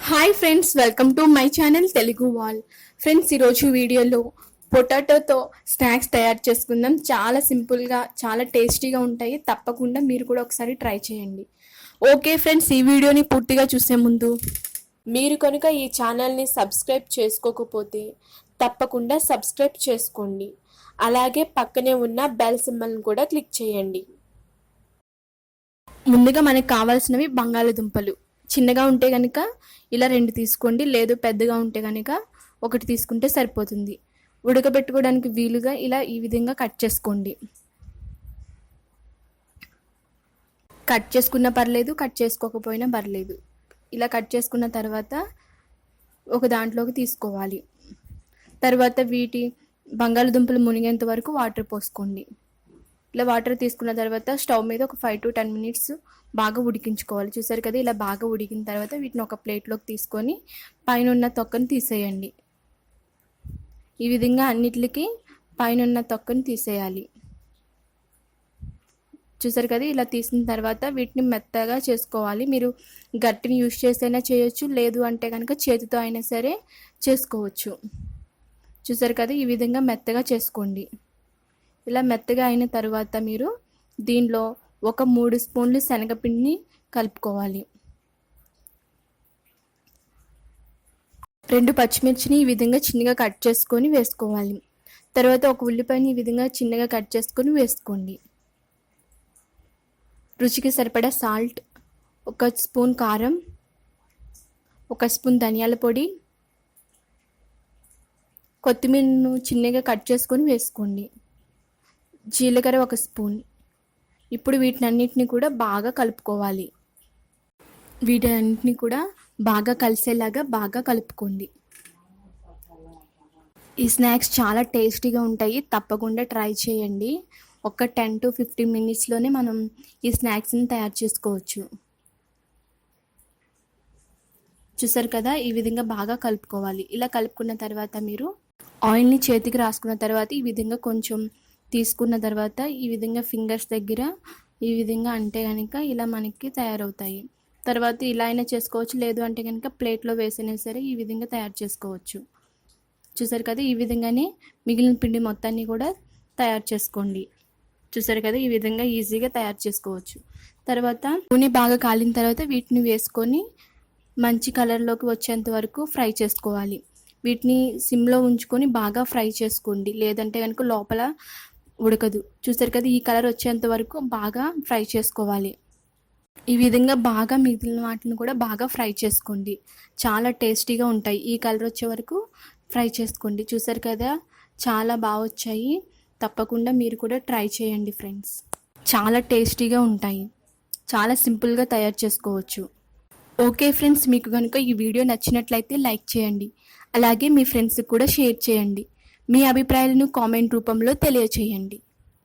Hi friends, welcome to my channel Telugu wall. Friends, ఈరోజు వీడియోలో పొటాటోతో snacks తయారు చేసుకుందాం. చాలా సింపుల్గా, చాలా టేస్టీగా ఉంటాయి. తప్పకుండా మీరు కూడా ఒకసారి ట్రై చేయండి. ఓకే ఫ్రెండ్స్, ఈ వీడియోని పూర్తిగా చూసే ముందు మీరు కనుక ఈ ఛానల్ని సబ్స్క్రైబ్ చేసుకోకపోతే తప్పకుండా సబ్స్క్రైబ్ చేసుకోండి. అలాగే పక్కనే ఉన్న బెల్ సింబల్ని కూడా క్లిక్ చేయండి. ముందుగా మనకు కావాల్సినవి బంగాళదుంపలు. చిన్నగా ఉంటే కనుక ఇలా 2 తీసుకోండి, లేదు పెద్దగా ఉంటే కనుక 1 తీసుకుంటే సరిపోతుంది. ఉడకబెట్టుకోవడానికి వీలుగా ఇలా ఈ విధంగా కట్ చేసుకోండి. కట్ చేసుకున్నా పర్లేదు, కట్ చేసుకోకపోయినా పర్లేదు. ఇలా కట్ చేసుకున్న తర్వాత ఒక దాంట్లోకి తీసుకోవాలి. తర్వాత వీటి బంగాళదుంపలు మునిగేంత వరకు వాటర్ పోసుకోండి. ఇలా వాటర్ తీసుకున్న తర్వాత స్టవ్ మీద ఒక 5 to 10 minutes బాగా ఉడికించుకోవాలి. చూసారు కదా, ఇలా బాగా ఉడికిన తర్వాత వీటిని ఒక ప్లేట్లోకి తీసుకొని పైన ఉన్న తొక్కను తీసేయండి. ఈ విధంగా అన్నిటికీ పైన ఉన్న తొక్కను తీసేయాలి. చూసారు కదా, ఇలా తీసిన తర్వాత వీటిని మెత్తగా చేసుకోవాలి. మీరు గట్టిని యూజ్ చేసైనా చేయొచ్చు, లేదు అంటే కనుక చేతితో అయినా సరే చేసుకోవచ్చు. చూసారు కదా, ఈ విధంగా మెత్తగా చేసుకోండి. ఇలా మెత్తగా అయిన తర్వాత మీరు దీనిలో ఒక 3 స్పూన్లు శనగపిండిని కలుపుకోవాలి. 2 పచ్చిమిర్చిని ఈ విధంగా చిన్నగా కట్ చేసుకొని వేసుకోవాలి. తర్వాత ఒక ఉల్లిపాయని ఈ విధంగా చిన్నగా కట్ చేసుకొని వేసుకోండి. రుచికి సరిపడా సాల్ట్, 1 స్పూన్ కారం, 1 స్పూన్ ధనియాల పొడి, కొత్తిమీరను చిన్నగా కట్ చేసుకొని వేసుకోండి. జీలకర్ర 1 స్పూన్. ఇప్పుడు వీటన్నిటిని కూడా బాగా కలుపుకోవాలి. వీటన్నిటిని కూడా బాగా కలిసేలాగా బాగా కలుపుకోండి. ఈ స్నాక్స్ చాలా టేస్టీగా ఉంటాయి. తప్పకుండా ట్రై చేయండి. ఒక 10 to 15 minutesలోనే మనం ఈ స్నాక్స్ని తయారు చేసుకోవచ్చు. చూసారు కదా, ఈ విధంగా బాగా కలుపుకోవాలి. ఇలా కలుపుకున్న తర్వాత మీరు ఆయిల్ని చేతికి రాసుకున్న తర్వాత ఈ విధంగా కొంచెం తీసుకున్న తర్వాత ఈ విధంగా ఫింగర్స్ దగ్గర ఈ విధంగా అంటే కనుక ఇలా మనకి తయారవుతాయి. తర్వాత ఇలా అయినా చేసుకోవచ్చు, లేదు అంటే కనుక ప్లేట్లో వేసినా సరే ఈ విధంగా తయారు చేసుకోవచ్చు. చూసారు కదా, ఈ విధంగానే మిగిలిన పిండి మొత్తాన్ని కూడా తయారు చేసుకోండి. చూసారు కదా, ఈ విధంగా ఈజీగా తయారు చేసుకోవచ్చు. తర్వాత నూనె బాగా కాలిన తర్వాత వీటిని వేసుకొని మంచి కలర్లోకి వచ్చేంత వరకు ఫ్రై చేసుకోవాలి. వీటిని సిమ్లో ఉంచుకొని బాగా ఫ్రై చేసుకోండి, లేదంటే కనుక లోపల ఉడకదు. చూసారు కదా, ఈ కలర్ వచ్చేంత వరకు బాగా ఫ్రై చేసుకోవాలి. ఈ విధంగా బాగా మిగిలిన వాటిని కూడా బాగా ఫ్రై చేసుకోండి. చాలా టేస్టీగా ఉంటాయి. ఈ కలర్ వచ్చే వరకు ఫ్రై చేసుకోండి. చూసారు కదా, చాలా బాగా వచ్చాయి. తప్పకుండా మీరు కూడా ట్రై చేయండి ఫ్రెండ్స్. చాలా టేస్టీగా ఉంటాయి. చాలా సింపుల్గా తయారు చేసుకోవచ్చు. ఓకే ఫ్రెండ్స్, మీకు కనుక ఈ వీడియో నచ్చినట్లయితే లైక్ చేయండి. అలాగే మీ ఫ్రెండ్స్కి కూడా షేర్ చేయండి. మీ అభిప్రాయాలను కామెంట్ రూపంలో తెలియచేయండి.